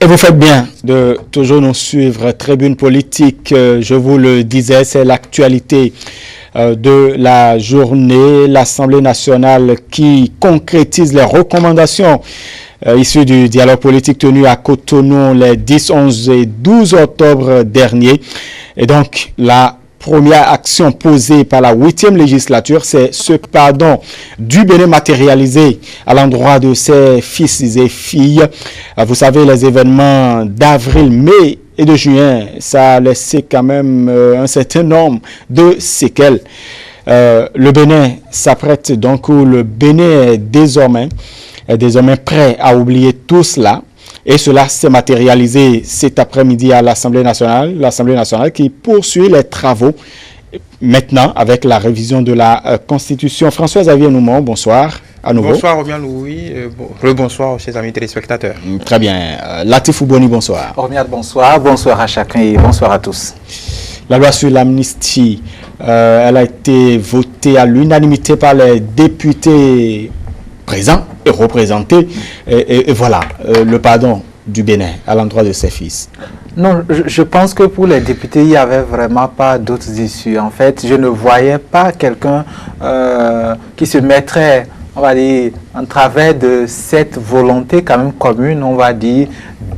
Et vous faites bien de toujours nous suivre. Tribune politique, je vous le disais, c'est l'actualité de la journée. L'Assemblée nationale qui concrétise les recommandations issues du dialogue politique tenu à Cotonou les 10, 11 et 12 octobre dernier. Et donc, la première action posée par la 8e législature, c'est ce pardon du Bénin matérialisé à l'endroit de ses fils et filles. Vous savez, les événements d'avril, mai et de juin, ça a laissé quand même un certain nombre de séquelles. Le Bénin s'apprête donc, le Bénin est désormais prêt à oublier tout cela. Et cela s'est matérialisé cet après-midi à l'Assemblée nationale qui poursuit les travaux maintenant avec la révision de la Constitution. François-Xavier Noumon, bonsoir à nouveau. Bonsoir Romian Louis, rebonsoir chers amis téléspectateurs. Très bien. Latif Ouboni, bonsoir. Romian, bonsoir, bonsoir à chacun et bonsoir à tous. La loi sur l'amnistie, elle a été votée à l'unanimité par les députés présents et représentés. Et voilà, le pardon du Bénin à l'endroit de ses fils. Non, je pense que pour les députés, il n'y avait vraiment pas d'autres issues. En fait, je ne voyais pas quelqu'un qui se mettrait, on va dire, en travers de cette volonté quand même commune, on va dire,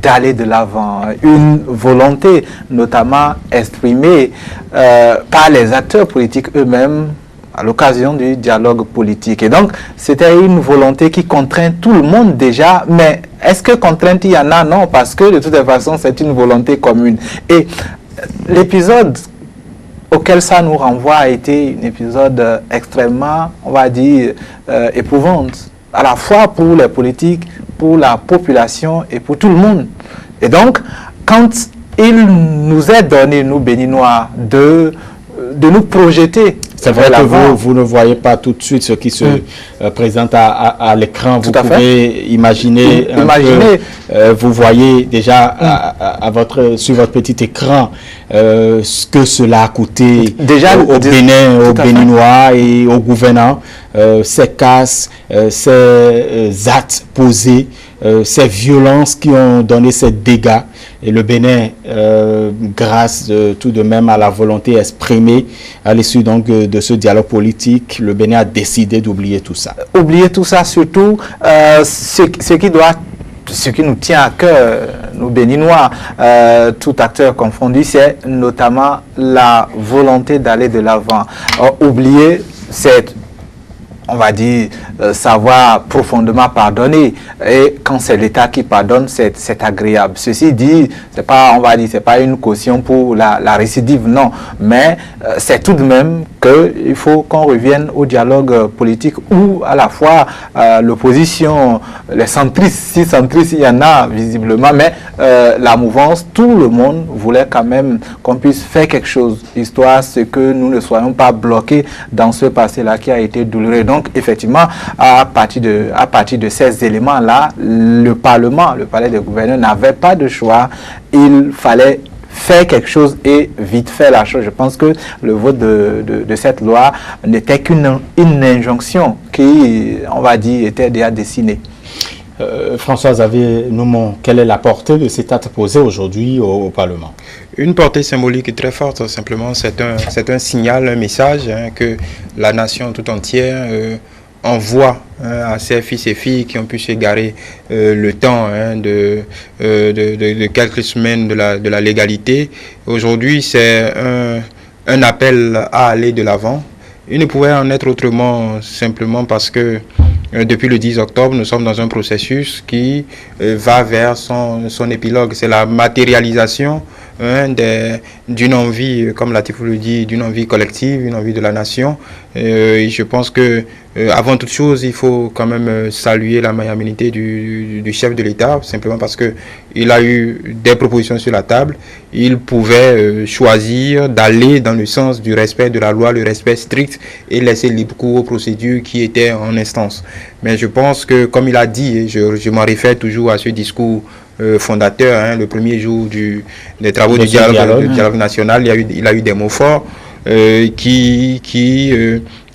d'aller de l'avant. Une volonté notamment exprimée par les acteurs politiques eux-mêmes à l'occasion du dialogue politique. Et donc, c'était une volonté qui contraint tout le monde déjà, mais est-ce que contrainte il y en a? Non, parce que de toute façon, c'est une volonté commune. Et l'épisode auquel ça nous renvoie a été un épisode extrêmement, on va dire, éprouvante, à la fois pour les politiques, pour la population et pour tout le monde. Et donc, quand il nous est donné, nous Béninois, de nous projeter. C'est vrai que vous ne voyez pas tout de suite ce qui se présente à l'écran. Vous pouvez imaginer vous voyez déjà sur votre petit écran ce que cela a coûté au Bénin, aux Béninois et aux gouvernants, ces casses, ces actes posés, ces violences qui ont donné ces dégâts. Et le Bénin, grâce tout de même à la volonté exprimée à l'issue donc de ce dialogue politique, le Bénin a décidé d'oublier tout ça. Oublier tout ça, surtout ce qui nous tient à cœur, nous Béninois, tout acteur confondu, c'est notamment la volonté d'aller de l'avant. Oublier, c'est, on va dire, savoir profondément pardonner. Et quand c'est l'État qui pardonne, c'est agréable. Ceci dit, c'est pas, on va dire, c'est pas une caution pour la récidive, non. Mais c'est tout de même qu'il faut qu'on revienne au dialogue politique où à la fois l'opposition, les centristes, si centristes il y en a visiblement, mais la mouvance, tout le monde voulait quand même qu'on puisse faire quelque chose, histoire ce que nous ne soyons pas bloqués dans ce passé-là qui a été douloureux. Donc effectivement, à partir de ces éléments-là, le Parlement, le Palais des gouverneurs n'avait pas de choix. Il fallait faire quelque chose et vite faire la chose. Je pense que le vote de cette loi n'était qu'une injonction qui, on va dire, était déjà dessinée. François-Xavier Noumon, quelle est la portée de cet acte posé aujourd'hui au Parlement? Une portée symbolique très forte, simplement. C'est un signal, un message que la nation tout entière envoie à ses fils et filles qui ont pu s'égarer le temps de quelques semaines de la légalité. Aujourd'hui, c'est un appel à aller de l'avant. Il ne pouvait en être autrement, simplement parce que depuis le 10 octobre, nous sommes dans un processus qui va vers son épilogue. C'est la matérialisation d'une envie, comme Latif le dit, d'une envie collective, une envie de la nation. Et je pense que, avant toute chose, il faut quand même saluer la magnanimité du chef de l'État, simplement parce que il a eu des propositions sur la table. Il pouvait choisir d'aller dans le sens du respect de la loi, le respect strict, et laisser libre cours aux procédures qui étaient en instance. Mais je pense que, comme il a dit, et je m'en réfère toujours à ce discours fondateur, hein, le premier jour des travaux du dialogue national, il a eu des mots forts qui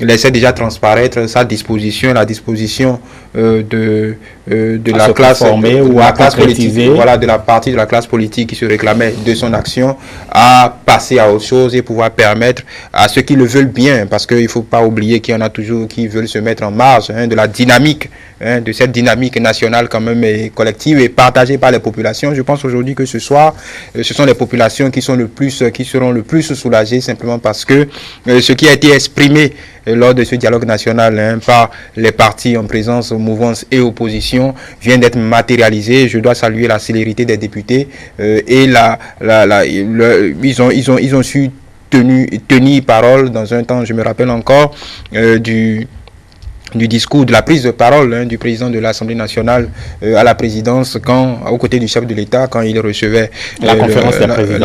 laissait déjà transparaître sa disposition, la disposition de la classe ou la classe politique, voilà, de la partie de la classe politique qui se réclamait de son action à passer à autre chose et pouvoir permettre à ceux qui le veulent bien, parce qu'il ne faut pas oublier qu'il y en a toujours qui veulent se mettre en marge, hein, de la dynamique, hein, de cette dynamique nationale quand même et collective et partagée par les populations. Je pense aujourd'hui que ce soir, ce sont les populations qui seront le plus soulagées, simplement parce que ce qui a été exprimé lors de ce dialogue national, hein, par les partis en présence, mouvance et opposition, vient d'être matérialisé. Je dois saluer la célérité des députés et ils ont su tenir parole dans un temps. Je me rappelle encore du discours, de la prise de parole, hein, du président de l'Assemblée nationale à la présidence, aux côtés du chef de l'État, quand il recevait la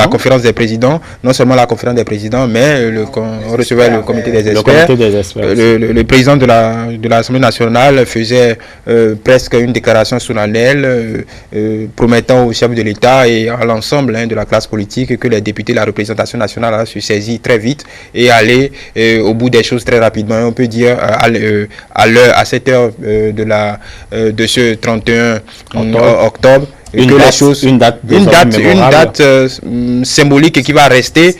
conférence des présidents, non seulement la conférence des présidents, mais on recevait le comité des experts. Le président de l'Assemblée nationale faisait presque une déclaration solennelle promettant au chef de l'État et à l'ensemble, hein, de la classe politique que les députés de la représentation nationale allaient se saisir très vite et aller au bout des choses très rapidement. On peut dire à cette heure de ce 31 octobre, une date symbolique qui va rester.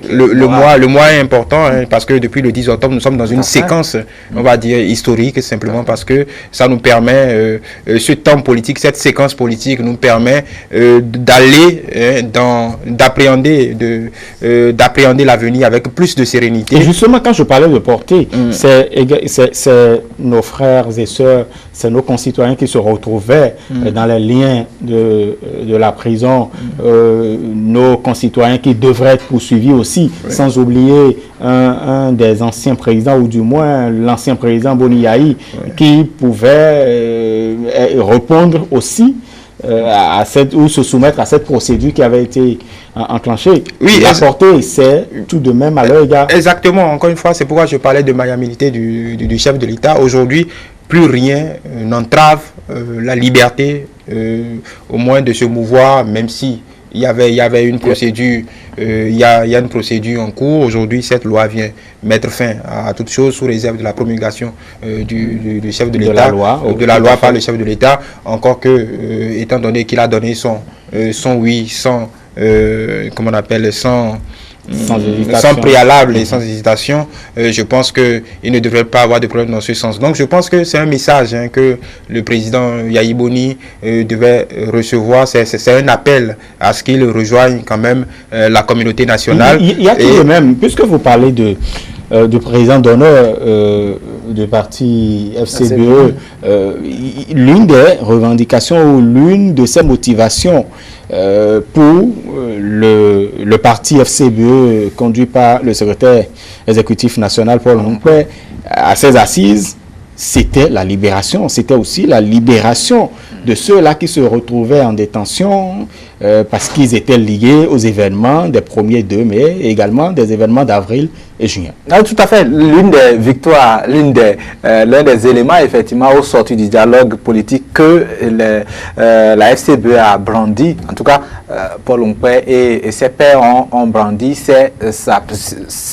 Le mois est important, hein, parce que depuis le 10 octobre, nous sommes dans une séquence, on va dire, historique, simplement parce que ça nous permet, ce temps politique, cette séquence politique nous permet d'aller, d'appréhender l'avenir avec plus de sérénité. Et justement, quand je parlais de portée, c'est nos frères et sœurs, c'est nos concitoyens qui se retrouvaient dans les liens de la prison, nos concitoyens qui devraient être poursuivis aussi, sans oublier un des anciens présidents, ou du moins l'ancien président Boni Yahi, qui pouvait répondre aussi ou se soumettre à cette procédure qui avait été enclenchée. Oui, la portée, c'est tout de même à leur égard. Exactement, encore une fois, c'est pourquoi je parlais de magnanimité du chef de l'État. Aujourd'hui, plus rien n'entrave la liberté, au moins de se mouvoir, même si il y avait une procédure, il y a une procédure en cours. Aujourd'hui, cette loi vient mettre fin à toute chose sous réserve de la promulgation du chef de l'État, de la loi par le chef de l'État, encore que, étant donné qu'il a donné son oui, sans préalable et sans hésitation, je pense qu'il ne devrait pas avoir de problème dans ce sens. Donc je pense que c'est un message, hein, que le président Yahi Boni devait recevoir. C'est un appel à ce qu'il rejoigne quand même la communauté nationale. Il y a tout de même, puisque vous parlez du président d'honneur du parti FCBE, l'une des revendications ou l'une de ses motivations pour le parti FCBE conduit par le secrétaire exécutif national Paul Longpé à ses assises, c'était la libération, c'était aussi la libération de ceux-là qui se retrouvaient en détention parce qu'ils étaient liés aux événements des 1er 2 mai et également des événements d'avril et juin. Ah, tout à fait. L'une des victoires, l'un des éléments effectivement au sorti du dialogue politique que la FCBE a brandi, en tout cas Paul Longpé et ses pairs ont brandi, c'est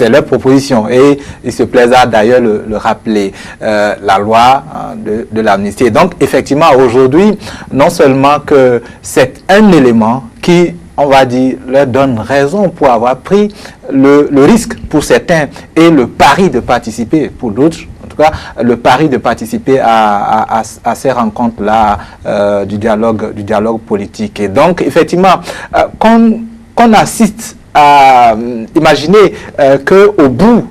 leur proposition et il se plaisa d'ailleurs le rappeler, la loi de l'amnistie. Donc effectivement aujourd'hui, non seulement que c'est un élément qui, on va dire, leur donne raison pour avoir pris le risque pour certains et le pari de participer pour d'autres, en tout cas le pari de participer à ces rencontres-là du dialogue politique. Et donc effectivement, qu'on assiste à imaginer qu'au bout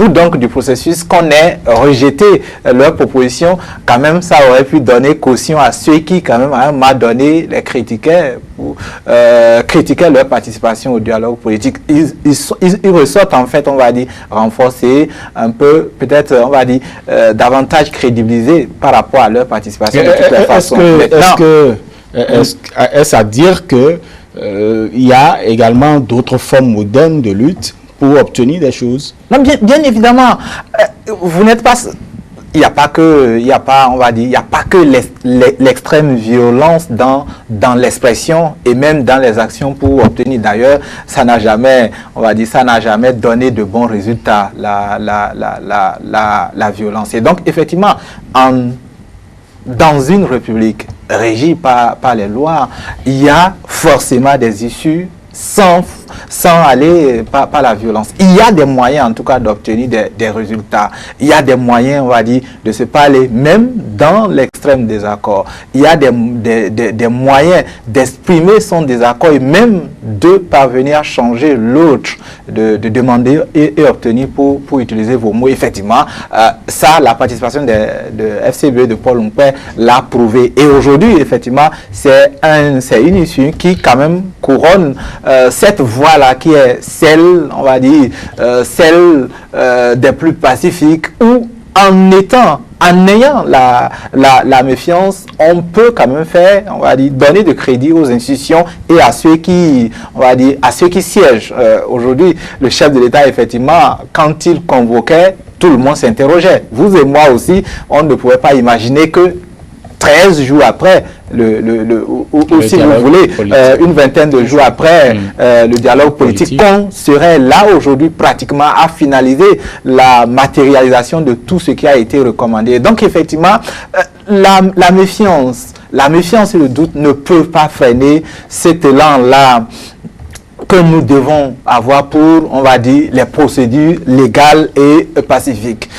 donc du processus, qu'on ait rejeté leur proposition, quand même ça aurait pu donner caution à ceux qui quand même à un moment donné les critiquaient leur participation au dialogue politique. Ils ressortent en fait, on va dire, renforcés, un peu peut-être on va dire davantage crédibilisés par rapport à leur participation de toutes les façons. Est-ce à dire que il y a également d'autres formes modernes de lutte pour obtenir des choses? Non, bien évidemment, vous n'êtes pas il n'y a pas que, on va dire, il n'y a pas que l'extrême violence dans l'expression et même dans les actions pour obtenir. D'ailleurs, ça n'a jamais, on va dire, ça n'a jamais donné de bons résultats, la violence. Et donc, effectivement, dans une république régie par les lois, il y a forcément des issues sans aller par la violence. Il y a des moyens, en tout cas, d'obtenir des résultats. Il y a des moyens, on va dire, de se parler, même dans l'extrême désaccord. Il y a des moyens d'exprimer son désaccord et même de parvenir à changer l'autre, de demander et obtenir pour utiliser vos mots. Effectivement, ça, la participation de FCBE, de Paul Longpin, l'a prouvé. Et aujourd'hui, effectivement, c'est une issue qui, quand même, couronne cette voie-là qui est celle, on va dire, celle des plus pacifiques, où en ayant la méfiance, on peut quand même faire, on va dire, donner de crédit aux institutions et à ceux qui, on va dire, à ceux qui siègent. Aujourd'hui, le chef de l'État, effectivement, quand il convoquait, tout le monde s'interrogeait. Vous et moi aussi, on ne pouvait pas imaginer que 13 jours après, ou si vous voulez, une vingtaine de jours après le dialogue politique, qu'on serait là aujourd'hui pratiquement à finaliser la matérialisation de tout ce qui a été recommandé. Donc effectivement, la méfiance et le doute ne peuvent pas freiner cet élan-là que nous devons avoir pour, on va dire, les procédures légales et pacifiques.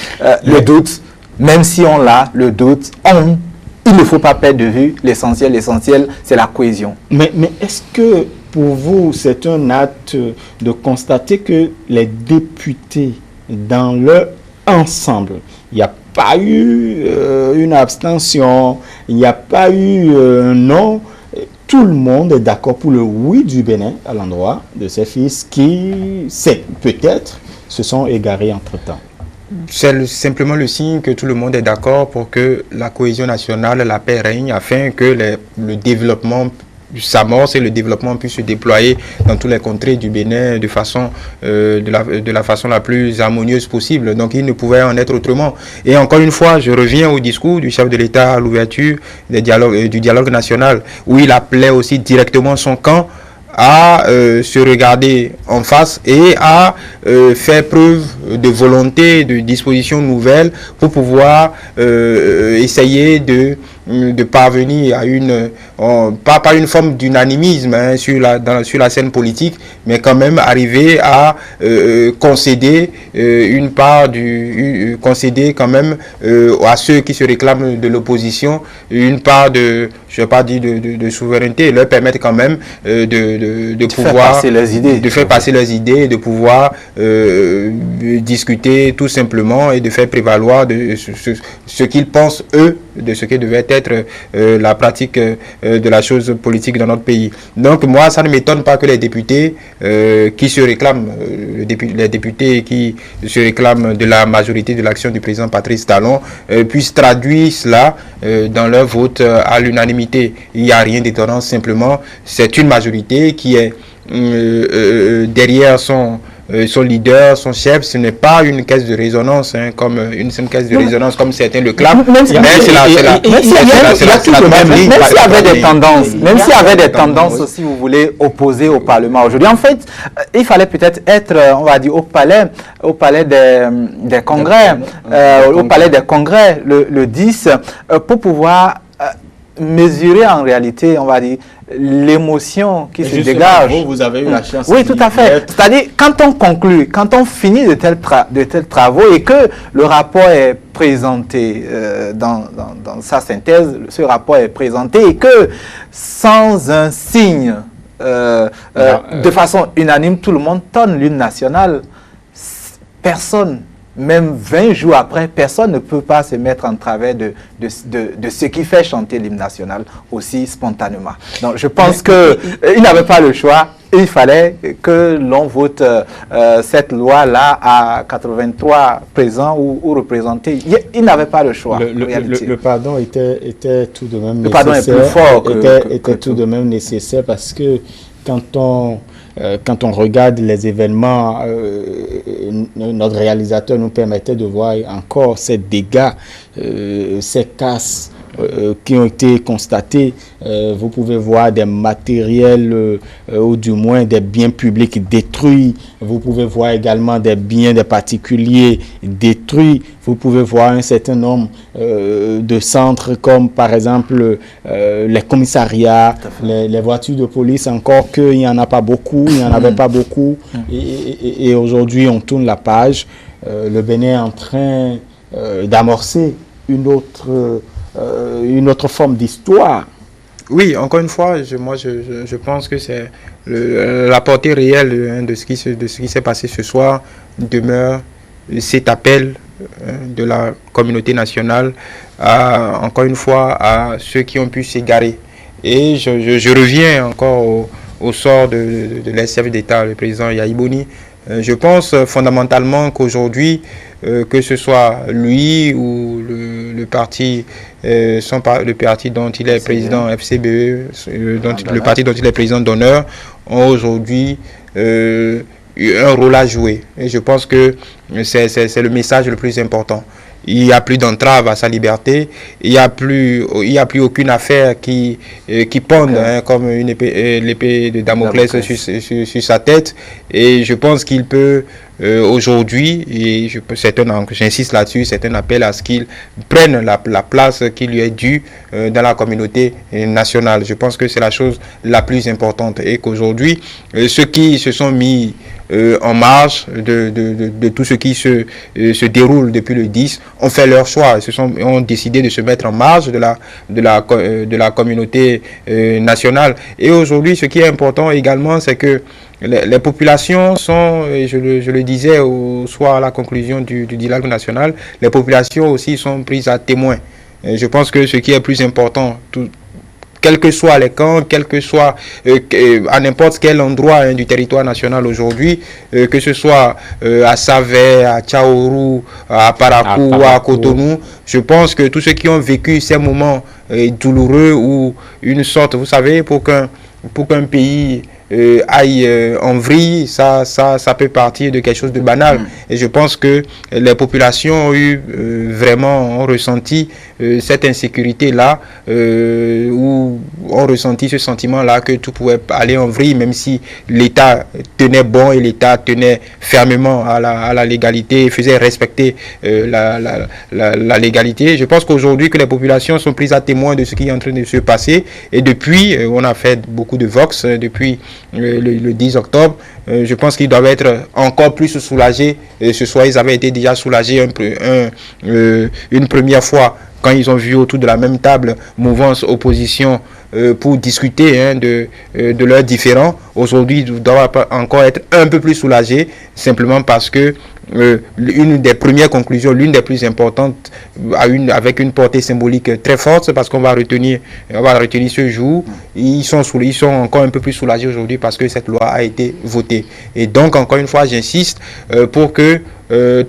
Le doute, même si on l'a, le doute, il ne faut pas perdre de vue l'essentiel. L'essentiel, c'est la cohésion. Mais est-ce que pour vous, c'est un acte de constater que les députés, dans leur ensemble, il n'y a pas eu une abstention, il n'y a pas eu un non, tout le monde est d'accord pour le oui du Bénin à l'endroit de ses fils qui, peut-être, se sont égarés entre-temps? C'est simplement le signe que tout le monde est d'accord pour que la cohésion nationale, la paix règne, afin que le développement s'amorce et le développement puisse se déployer dans toutes les contrées du Bénin de la façon la plus harmonieuse possible. Donc il ne pouvait en être autrement. Et encore une fois, je reviens au discours du chef de l'État à l'ouverture du dialogue national, où il appelait aussi directement son camp à se regarder en face et à faire preuve de volonté, de dispositions nouvelles pour pouvoir essayer de parvenir à pas une forme d'unanimisme sur la scène politique, mais quand même arriver à concéder concéder quand même à ceux qui se réclament de l'opposition une part de, je ne vais pas dire de souveraineté, et leur permettre quand même de pouvoir faire passer leurs idées, de pouvoir discuter tout simplement et de faire prévaloir de ce qu'ils pensent eux de ce qui devait être la pratique de la chose politique dans notre pays. Donc moi, ça ne m'étonne pas que les députés qui se réclament, les députés qui se réclament de la majorité de l'action du président Patrice Talon puissent traduire cela dans leur vote à l'unanimité. Il n'y a rien d'étonnant, simplement c'est une majorité qui est derrière son leader, son chef. Ce n'est pas une caisse de résonance, comme certains le clament. Même s'il y avait des tendances, si vous voulez, opposées au Parlement aujourd'hui. En fait, il fallait peut-être être, on va dire, au palais des congrès, au palais des congrès le 10, pour pouvoir mesurer en réalité, on va dire, l'émotion qui se dégage. Vous avez eu la chance. Oui, tout à fait. C'est-à-dire, quand on conclut, quand on finit de tels travaux et que le rapport est présenté dans sa synthèse, ce rapport est présenté et que sans un signe, de façon unanime, tout le monde tonne l'hymne national, personne, même 20 jours après, personne ne peut pas se mettre en travers de ce qui fait chanter l'hymne national aussi spontanément. Donc je pense qu'il n'avait pas le choix. il fallait que l'on vote cette loi-là à 83 présents ou représentés. Il n'avait pas le choix. Le pardon était tout de même nécessaire. Le pardon est plus fort était tout de même nécessaire parce que quand on regarde les événements, notre réalisateur nous permettait de voir encore ces dégâts, ces casses qui ont été constatés. Vous pouvez voir des matériels ou du moins des biens publics détruits. Vous pouvez voir également des biens des particuliers détruits. Vous pouvez voir un certain nombre de centres comme par exemple les commissariats, les voitures de police, encore qu'il n'y en a pas beaucoup, il n'y en avait pas beaucoup. Et aujourd'hui, on tourne la page. Le Bénin est en train d'amorcer une autre forme d'histoire. Oui, encore une fois, je pense que c'est la portée réelle de ce qui s'est passé ce soir demeure cet appel de la communauté nationale encore une fois à ceux qui ont pu s'égarer. Et je reviens encore au sort de l'ex-chef d'État, le président Yahi Boni. Je pense fondamentalement qu'aujourd'hui, que ce soit lui ou le parti dont il est président, FCBE, le parti dont il est président d'honneur, ont aujourd'hui un rôle à jouer. Et je pense que c'est le message le plus important. Il n'y a plus d'entrave à sa liberté, il n'y a plus aucune affaire qui pende comme l'épée de Damoclès sur sa tête. Et je pense qu'il peut aujourd'hui, et j'insiste là-dessus, c'est un appel à ce qu'il prenne la place qui lui est due dans la communauté nationale. Je pense que c'est la chose la plus importante et qu'aujourd'hui, ceux qui se sont mis en marge de tout ce qui se déroule depuis le 10 ont fait leur choix, ont décidé de se mettre en marge de la communauté nationale. Et aujourd'hui, ce qui est important également, c'est que les populations sont, et je le disais au soir à la conclusion du dialogue national, les populations aussi sont prises à témoin. Et je pense que ce qui est plus important, quels que soient les camps, quel que soit à n'importe quel endroit du territoire national aujourd'hui, que ce soit à Savé, à Tchaourou, à Parakou, à Cotonou, je pense que tous ceux qui ont vécu ces moments douloureux ou une sorte, vous savez, pour qu'un pays aille en vrille, ça peut partir de quelque chose de banal. Et je pense que les populations ont ressenti cette insécurité-là, ou ont ressenti ce sentiment-là que tout pouvait aller en vrille, même si l'État tenait bon et l'État tenait fermement à la légalité et faisait respecter la légalité. Je pense qu'aujourd'hui que les populations sont prises à témoin de ce qui est en train de se passer. Et depuis, on a fait beaucoup de vox depuis le 10 octobre. Je pense qu'ils doivent être encore plus soulagés. Ce soir, ils avaient été déjà soulagés une première fois quand ils ont vu autour de la même table mouvance opposition pour discuter de leurs différends. Aujourd'hui, ils doivent encore être un peu plus soulagés, simplement parce que une des premières conclusions, l'une des plus importantes, avec une portée symbolique très forte, c'est parce qu'on va retenir ce jour. Ils sont encore un peu plus soulagés aujourd'hui parce que cette loi a été votée. Et donc, encore une fois, j'insiste pour que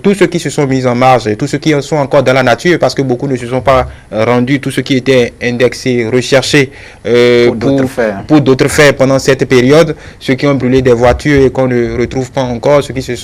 tous ceux qui se sont mis en marge, tous ceux qui sont encore dans la nature, parce que beaucoup ne se sont pas rendus, tous ceux qui étaient indexés, recherchés pour d'autres faits pendant cette période, ceux qui ont brûlé des voitures et qu'on ne retrouve pas encore, ceux qui ne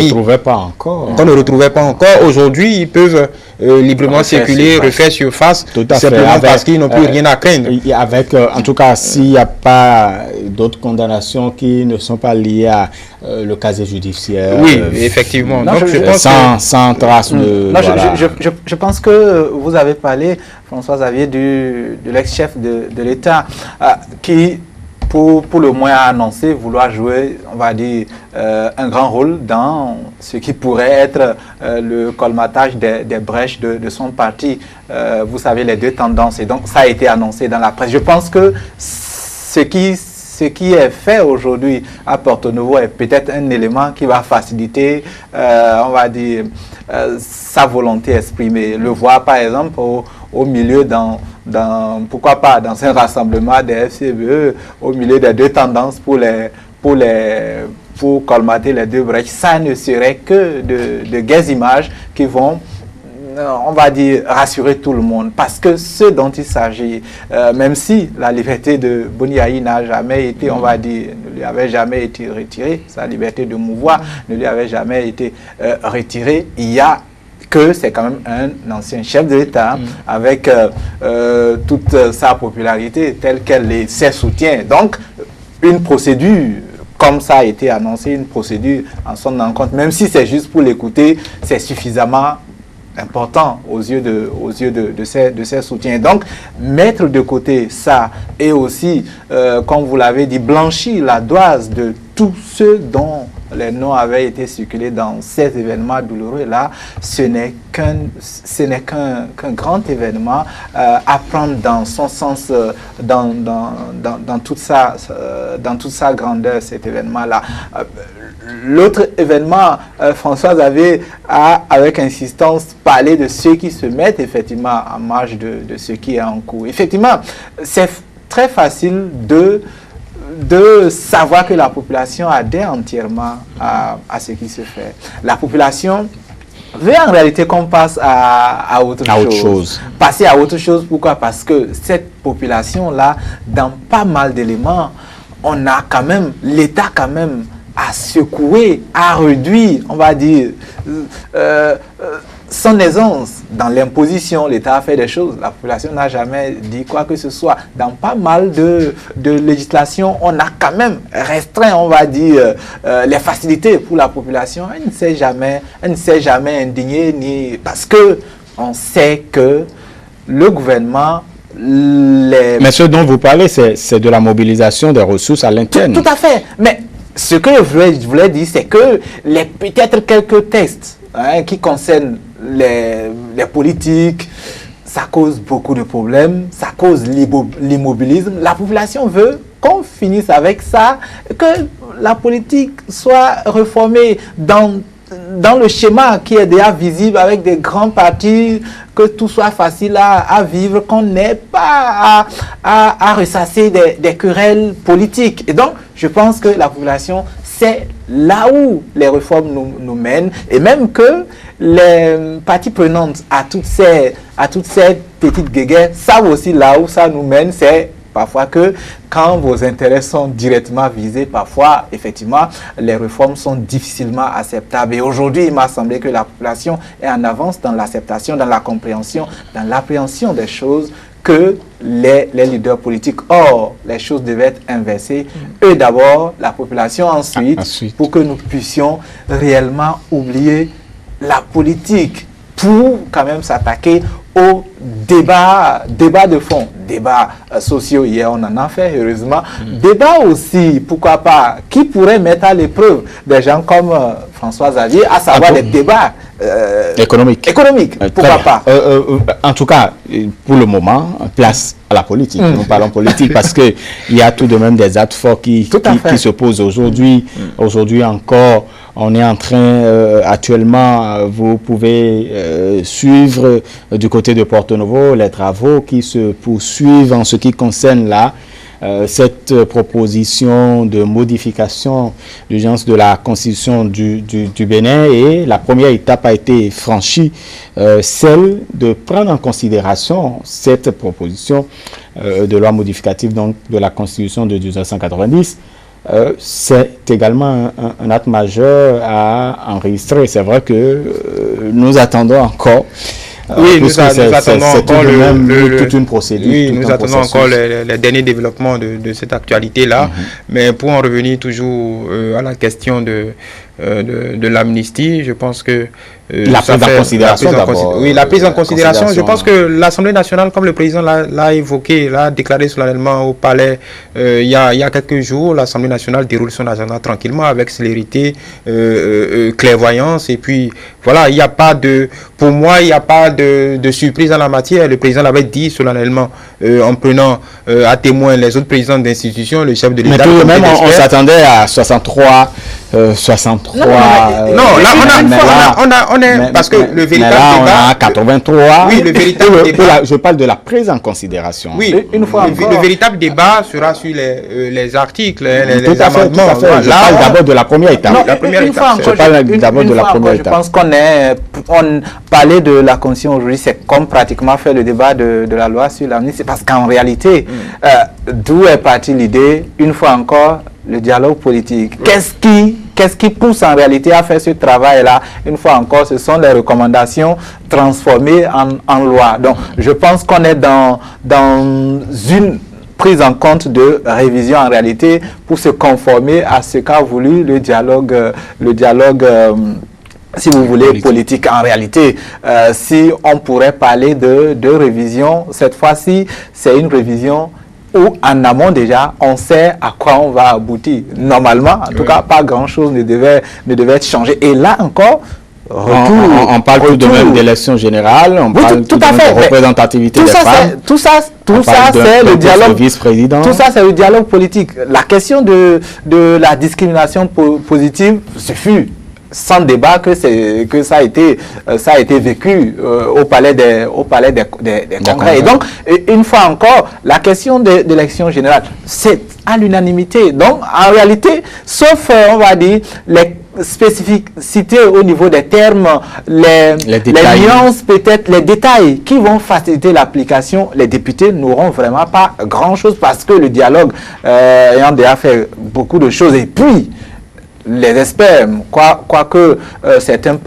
retrouvait pas encore. Qu'on ne retrouvait pas encore. Aujourd'hui, ils peuvent librement circuler, refaire surface, simplement parce qu'ils n'ont plus rien à craindre. Avec, en tout cas, s'il n'y a pas d'autres condamnations qui ne sont pas liées à le casier judiciaire. Oui, effectivement. Donc, sans trace de... Non, voilà. Je pense que vous avez parlé, François-Xavier, de l'ex-chef de l'État qui, pour le moins, a annoncé vouloir jouer, on va dire, un grand rôle dans ce qui pourrait être le colmatage des brèches de son parti. Vous savez, les deux tendances. Et donc, ça a été annoncé dans la presse. Je pense que ce qui est fait aujourd'hui à Porto-Novo est peut-être un élément qui va faciliter, on va dire, sa volonté exprimée. Le voir, par exemple, au milieu pourquoi pas dans un rassemblement des FCBE, au milieu des deux tendances pour colmater les deux brèches, ça ne serait que de gaies images qui vont, on va dire, rassurer tout le monde. Parce que ce dont il s'agit, même si la liberté de Boniaï n'a jamais été, on va dire, ne lui avait jamais été retirée, sa liberté de mouvoir ne lui avait jamais été retirée, il y a que c'est quand même un ancien chef de l'État avec toute sa popularité telle qu'elle ses soutiens. Donc, une procédure, comme ça a été annoncé, une procédure en son encontre, même si c'est juste pour l'écouter, c'est suffisamment important aux yeux de ses soutiens. Donc, mettre de côté ça et aussi, comme vous l'avez dit, blanchir la doise de tous ceux dont les noms avaient été circulés dans ces événements douloureux-là, ce n'est qu'un grand événement à prendre dans son sens, dans toute sa grandeur, cet événement-là. L'autre événement, Françoise avait, avec insistance, parlé de ceux qui se mettent effectivement en marge de ce qui est en cours. Effectivement, c'est très facile de savoir que la population adhère entièrement à ce qui se fait. La population veut en réalité qu'on passe à autre chose. Passer à autre chose, pourquoi? Parce que cette population-là, dans pas mal d'éléments, on a quand même, l'État quand même, à secouer, à réduire, on va dire, son aisance dans l'imposition. L'État a fait des choses, la population n'a jamais dit quoi que ce soit. Dans pas mal de législation, on a quand même restreint, on va dire, les facilités pour la population. Elle ne s'est jamais indignée, ni parce que on sait que le gouvernement... Mais ce dont vous parlez, c'est de la mobilisation des ressources à l'interne. Tout à fait. Mais ce que je voulais dire, c'est que peut-être quelques textes qui concernent les politiques, ça cause beaucoup de problèmes, ça cause l'immobilisme. La population veut qu'on finisse avec ça, que la politique soit réformée dans le schéma qui est déjà visible avec des grands partis, que tout soit facile à vivre, qu'on n'ait pas à ressasser des querelles politiques. Et donc, je pense que la population, c'est là où les réformes nous mènent, et même que les parties prenantes à toutes ces petites guéguerres savent aussi là où ça nous mène. C'est parfois que quand vos intérêts sont directement visés, parfois, effectivement, les réformes sont difficilement acceptables. Et aujourd'hui, il m'a semblé que la population est en avance dans l'acceptation, dans la compréhension, dans l'appréhension des choses que les leaders politiques. Or, les choses devaient être inversées. Eux d'abord, la population ensuite, pour que nous puissions réellement oublier la politique, pour quand même s'attaquer aux débats de fond, débats sociaux, hier on en a fait heureusement, débats aussi, pourquoi pas, qui pourrait mettre à l'épreuve des gens comme François Xavier, à savoir les débats économiques, pourquoi pas. En tout cas, pour le moment, place à la politique. Nous parlons politique parce qu'il y a tout de même des actes forts qui se posent aujourd'hui. Aujourd'hui encore, on est en train, actuellement, vous pouvez suivre du côté de Porto Novo les travaux qui se poursuivent en ce qui concerne cette proposition de modification d'urgence de la Constitution du Bénin, et la première étape a été franchie, celle de prendre en considération cette proposition de loi modificative donc, de la Constitution de 1990. C'est également un acte majeur à enregistrer. C'est vrai que nous attendons encore. Oui, nous attendons encore toute une procédure. Oui, nous attendons encore les derniers développements de cette actualité-là. Mais pour en revenir toujours à la question de l'amnistie, je pense que la prise en considération d'abord. Oui, la prise en considération. Je pense que l'Assemblée nationale, comme le président l'a évoqué, l'a déclaré solennellement au palais il y a quelques jours, l'Assemblée nationale déroule son agenda tranquillement avec célérité, clairvoyance, et puis voilà, il n'y a pas pour moi, il n'y a pas de surprise en la matière. Le président l'avait dit solennellement en prenant à témoin les autres présidents d'institutions, le chef de l'État. Mais tout de même, on s'attendait à 63 63. Non, là, on est parce que le véritable débat... on a 83. Oui, le véritable débat... Je parle de la prise en considération. Oui, une fois encore. Le véritable débat sera sur les articles, les amendements. Tout à fait. Je parle d'abord de la première étape. Non, la première étape. Je parle d'abord de la première étape. Je pense qu'on parlait de la Constitution aujourd'hui, c'est comme pratiquement faire le débat de la loi sur l'amnistie. Parce qu'en réalité, d'où est partie l'idée, une fois encore, le dialogue politique. Qu'est-ce qui pousse en réalité à faire ce travail-là? Une fois encore, ce sont les recommandations transformées en loi. Donc, je pense qu'on est dans une prise en compte de révision en réalité pour se conformer à ce qu'a voulu le dialogue si vous voulez, politique. En réalité, si on pourrait parler de révision, cette fois-ci, c'est une révision où en amont déjà, on sait à quoi on va aboutir. Normalement, en tout cas, pas grand-chose ne devait être changé. Et là encore, on parle tout de même d'élection générale, on parle tout de représentativité des femmes. Tout ça, c'est le dialogue vice-président. Tout ça, c'est le dialogue politique. La question de la discrimination positive, ce fut sans débat que ça a été vécu au palais des congrès. Et donc, une fois encore, la question de l'élection générale, c'est à l'unanimité. Donc, en réalité, sauf, on va dire, les spécificités au niveau des termes, les nuances, peut-être les détails qui vont faciliter l'application, les députés n'auront vraiment pas grand-chose parce que le dialogue ayant déjà fait beaucoup de choses. Et puis, les experts, quoique certains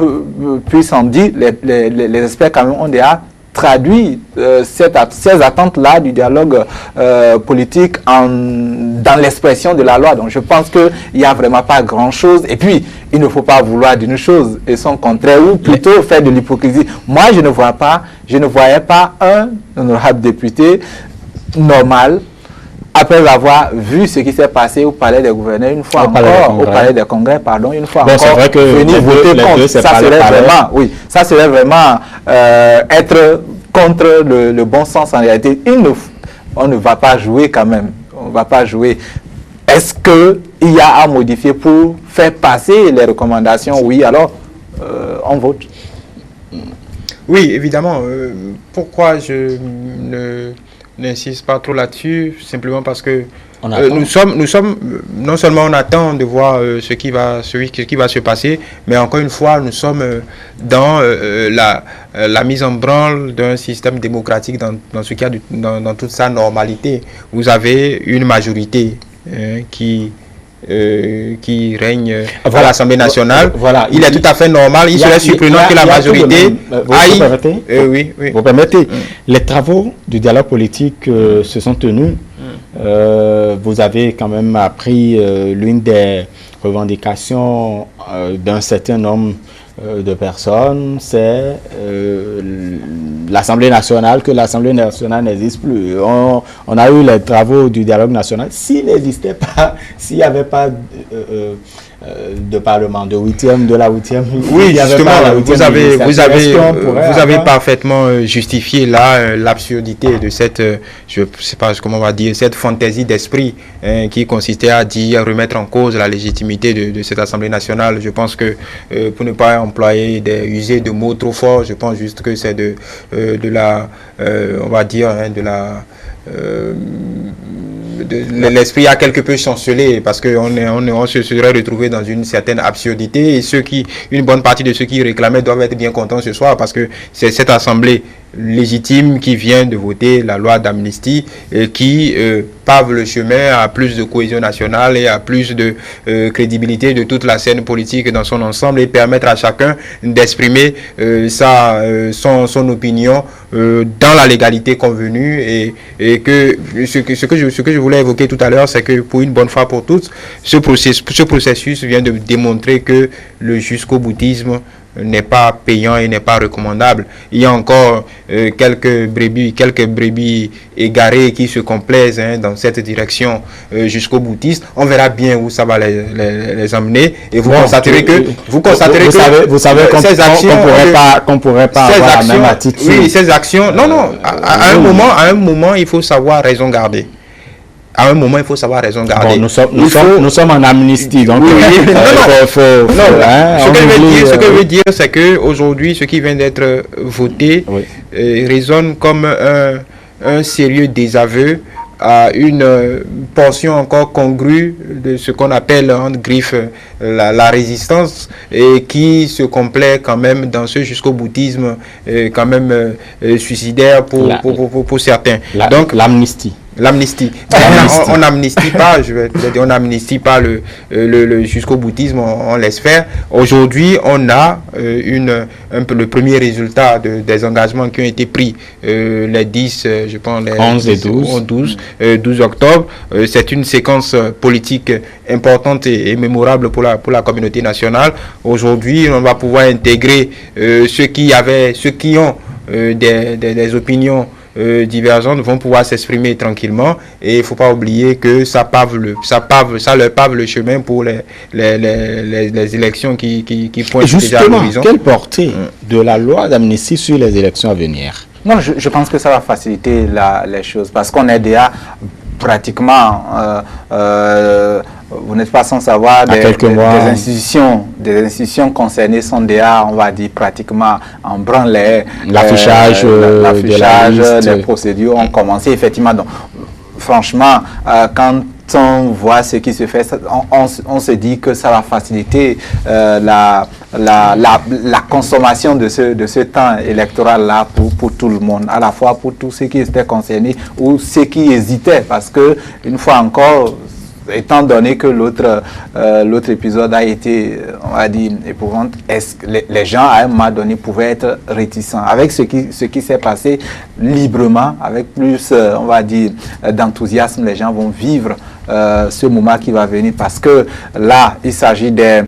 puissent en dire, les experts quand même ont déjà traduit ces attentes-là du dialogue politique dans l'expression de la loi. Donc je pense qu'il n'y a vraiment pas grand-chose. Et puis, il ne faut pas vouloir d'une chose et son contraire, ou plutôt faire de l'hypocrisie. Moi, je ne voyais pas un honorable député normal, après avoir vu ce qui s'est passé au palais des gouverneurs, une fois encore, au palais des congrès, pardon, une fois encore, c'est vrai que venir voter contre, ça serait vraiment être contre le bon sens en réalité. On ne va pas jouer quand même, on ne va pas jouer. Est-ce qu'il y a à modifier pour faire passer les recommandations? Oui, alors on vote. Oui, évidemment. Pourquoi je n'insiste pas trop là-dessus, simplement parce que nous sommes, non seulement on attend de voir ce qui va se passer, mais encore une fois, nous sommes dans la mise en branle d'un système démocratique dans ce cas dans toute sa normalité. Vous avez une majorité qui règne à l'Assemblée nationale. Il est tout à fait normal, il serait surprenant que la majorité aille... Vous permettez, les travaux du dialogue politique se sont tenus. Vous avez quand même appris l'une des revendications d'un certain nombre de personnes, c'est l'Assemblée nationale, que l'Assemblée nationale n'existe plus. On a eu les travaux du dialogue national. S'il n'existait pas, s'il n'y avait pas de parlement, de la 8e. Oui, justement, vous avez parfaitement justifié là l'absurdité de cette, je ne sais pas comment on va dire, cette fantaisie d'esprit qui consistait à dire, remettre en cause la légitimité de cette Assemblée nationale. Je pense que pour ne pas user de mots trop forts, je pense juste que c'est de la, on va dire, l'esprit a quelque peu chancelé parce qu'on se serait retrouvé dans une certaine absurdité, et une bonne partie de ceux qui réclamaient doivent être bien contents ce soir parce que c'est cette assemblée légitime qui vient de voter la loi d'amnistie et qui pave le chemin à plus de cohésion nationale et à plus de crédibilité de toute la scène politique dans son ensemble, et permettre à chacun d'exprimer son opinion dans la légalité convenue, et que ce que je voulais évoquer tout à l'heure, c'est que pour une bonne fois pour toutes, ce processus vient de démontrer que le jusqu'au boutisme n'est pas payant et n'est pas recommandable. Il y a encore quelques brebis égarées qui se complaisent dans cette direction jusqu'au boutiste. On verra bien où ça va les amener, et vous constaterez que qu'on pourrait pas avoir la même attitude. Oui, ces actions. Non. À un moment, il faut savoir raison garder. à un moment, il faut savoir raison garder. Bon, nous sommes en amnistie, donc ce que je veux dire, c'est que aujourd'hui, ce qui vient d'être voté résonne comme un sérieux désaveu à une portion encore congrue de ce qu'on appelle en griffe la résistance, et qui se complaît quand même dans ce jusqu'au boutisme quand même suicidaire pour certains. Donc l'amnistie. L'amnistie. On n'amnistie pas, je vais dire, on n'amnistie pas le jusqu'au boutisme, on laisse faire. Aujourd'hui, on a le premier résultat des engagements qui ont été pris les 10, je pense, les 11 et 12 octobre. C'est une séquence politique importante et mémorable pour la communauté nationale. Aujourd'hui, on va pouvoir intégrer ceux qui ont des opinions divergentes vont pouvoir s'exprimer tranquillement, et il ne faut pas oublier que ça leur pave le chemin pour les élections qui pointent déjà à l'horizon. Justement, quelle portée de la loi d'amnistie sur les élections à venir? Non, je pense que ça va faciliter les choses, parce qu'on est déjà pratiquement, vous n'êtes pas sans savoir, des institutions concernées sont déjà, on va dire, pratiquement en branle. L'affichage les procédures ont commencé, effectivement. Donc, franchement, quand on voit ce qui se fait, on se dit que ça va faciliter la consommation de ce temps électoral-là pour tout le monde, à la fois pour tous ceux qui étaient concernés ou ceux qui hésitaient, parce que, une fois encore, étant donné que l'autre épisode a été, on va dire, épouvantable, les gens à un moment donné pouvaient être réticents. Avec ce qui s'est passé librement, avec plus, on va dire, d'enthousiasme, les gens vont vivre ce moment qui va venir, parce que là, il s'agit des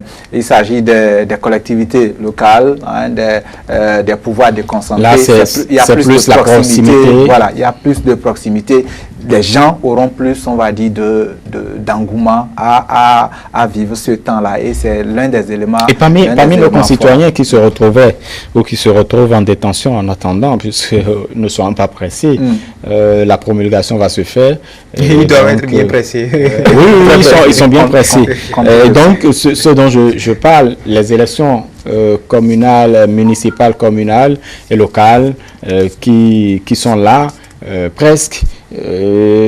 collectivités locales, hein, des pouvoirs déconcentrés. Là, il y a plus de proximité. Voilà, il y a plus de proximité. Les gens auront plus, on va dire, d'engouement à vivre ce temps-là, et c'est l'un des éléments. Et parmi nos concitoyens qui se retrouvaient ou qui se retrouvent en détention en attendant, puisqu'ils ne sont pas pressés, la promulgation va se faire. Ils doivent être bien pressés. Oui, ils sont bien pressés. Donc, ce dont je parle, les élections communales, municipales, communales et locales qui sont là, presque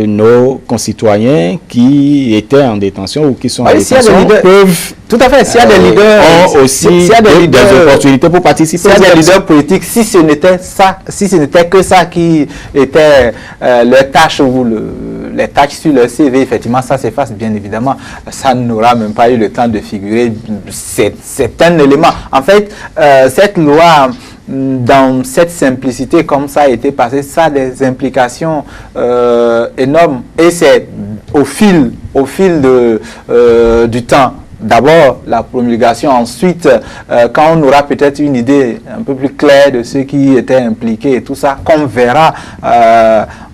nos concitoyens qui étaient en détention ou qui sont en détention peuvent, tout à fait, s'il y a des leaders ont aussi des opportunités pour participer. S'il y a des leaders politiques, si ce n'était que ça qui était leur tâche ou les tâches sur leur CV, effectivement, ça s'efface, bien évidemment. Ça n'aura même pas eu le temps de figurer. C'est un élément. En fait, cette loi, dans cette simplicité comme ça a été passé, ça a des implications énormes, et c'est au fil du temps. D'abord la promulgation, ensuite quand on aura peut-être une idée un peu plus claire de ceux qui étaient impliqués et tout ça, qu'on verra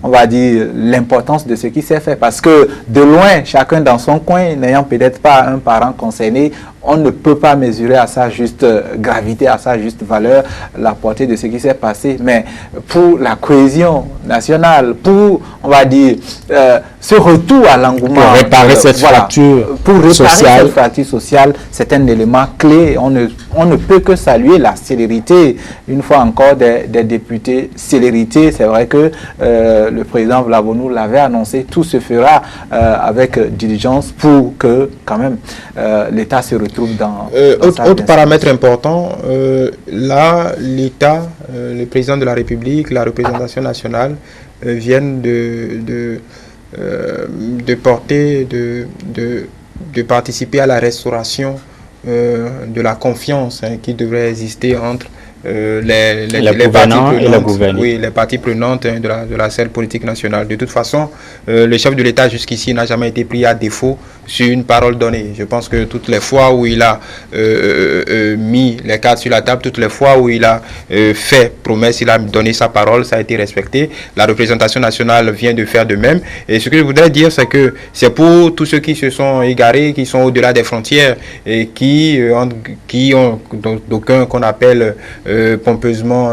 on va dire l'importance de ce qui s'est fait, parce que de loin, chacun dans son coin, n'ayant peut-être pas un parent concerné, on ne peut pas mesurer à sa juste gravité, à sa juste valeur, la portée de ce qui s'est passé. Mais pour la cohésion nationale, pour, on va dire, ce retour à l'engouement, pour réparer cette fracture sociale, c'est un élément clé. On ne peut que saluer la célérité, une fois encore, des députés. Célérité, c'est vrai que le président Vlavonou l'avait annoncé, tout se fera avec diligence pour que, quand même, l'État se retrouve dans autre paramètre important, là, l'État, le président de la République, la représentation nationale viennent de participer à la restauration de la confiance qui devrait exister entre les parties prenantes de la scène politique nationale. De toute façon, le chef de l'État jusqu'ici n'a jamais été pris à défaut sur une parole donnée. Je pense que toutes les fois où il a mis les cartes sur la table, toutes les fois où il a fait promesse, il a donné sa parole, ça a été respecté. La représentation nationale vient de faire de même. Et ce que je voudrais dire, c'est que c'est pour tous ceux qui se sont égarés, qui sont au-delà des frontières et qui ont d'aucuns qu'on appelle pompeusement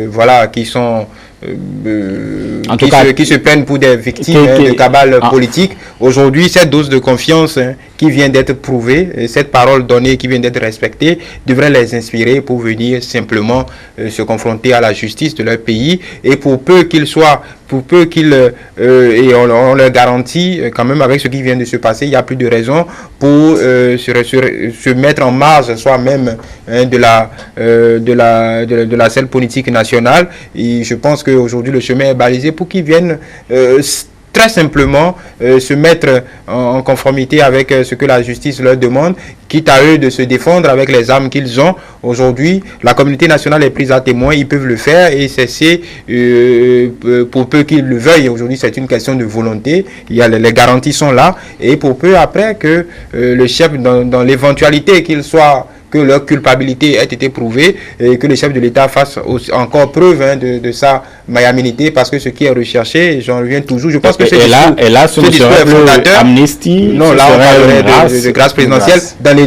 voilà, qui sont qui se prennent pour des victimes de cabales politiques. Aujourd'hui, cette dose de confiance qui vient d'être prouvée, cette parole donnée qui vient d'être respectée, devrait les inspirer pour venir simplement se confronter à la justice de leur pays. Et pour peu qu'ils et on leur garantit quand même avec ce qui vient de se passer, il n'y a plus de raison pour se mettre en marge soi-même de la scène politique nationale. Et je pense qu'aujourd'hui le chemin est balisé pour qu'ils viennent très simplement se mettre en conformité avec ce que la justice leur demande, quitte à eux de se défendre avec les armes qu'ils ont. Aujourd'hui, la communauté nationale est prise à témoin, ils peuvent le faire et cesser pour peu qu'ils le veuillent. Aujourd'hui, c'est une question de volonté. Les garanties sont là et pour peu après que le chef, dans l'éventualité qu'il soit que leur culpabilité ait été prouvée et que le chef de l'État fasse encore preuve de sa magnanimité, parce que ce qui est recherché, j'en reviens toujours, je pense que c'est ce discours fondateur. Amnistie, non, là on parlerait de grâce présidentielle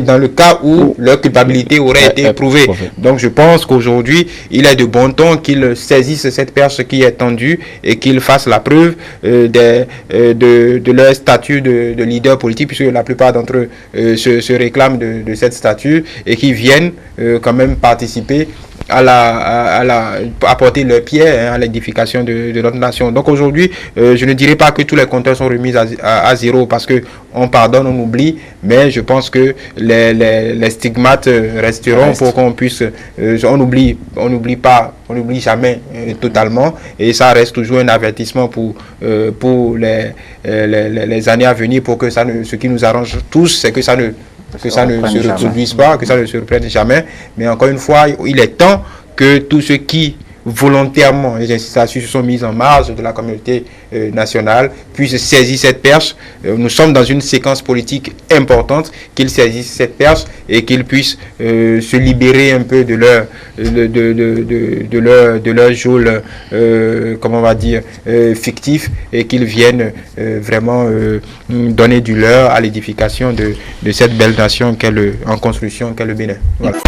dans le cas où leur culpabilité aurait été prouvée. Donc je pense qu'aujourd'hui, il est de bon ton qu'ils saisissent cette perche qui est tendue et qu'ils fassent la preuve de leur statut de leader politique, puisque la plupart d'entre eux se réclament de cette statut, et qui viennent quand même participer apporter leur pierre à l'édification de notre nation. Donc aujourd'hui, je ne dirais pas que tous les compteurs sont remis à zéro, parce que on pardonne, on oublie, mais je pense que les stigmates resteront pour qu'on puisse, on n'oublie jamais totalement, et ça reste toujours un avertissement pour les années à venir, pour que ce qui nous arrange tous, c'est que ça ne se reproduise pas, que ça ne se reprenne jamais. Mais encore une fois, il est temps que tous ceux qui volontairement, et j'insiste là-dessus, se sont mis en marge de la communauté nationale puissent saisir cette perche. Nous sommes dans une séquence politique importante, qu'ils saisissent cette perche et qu'ils puissent se libérer un peu de leur geôle, comment on va dire, fictif, et qu'ils viennent vraiment donner du leur à l'édification de cette belle nation en construction qu'est le Bénin. Voilà.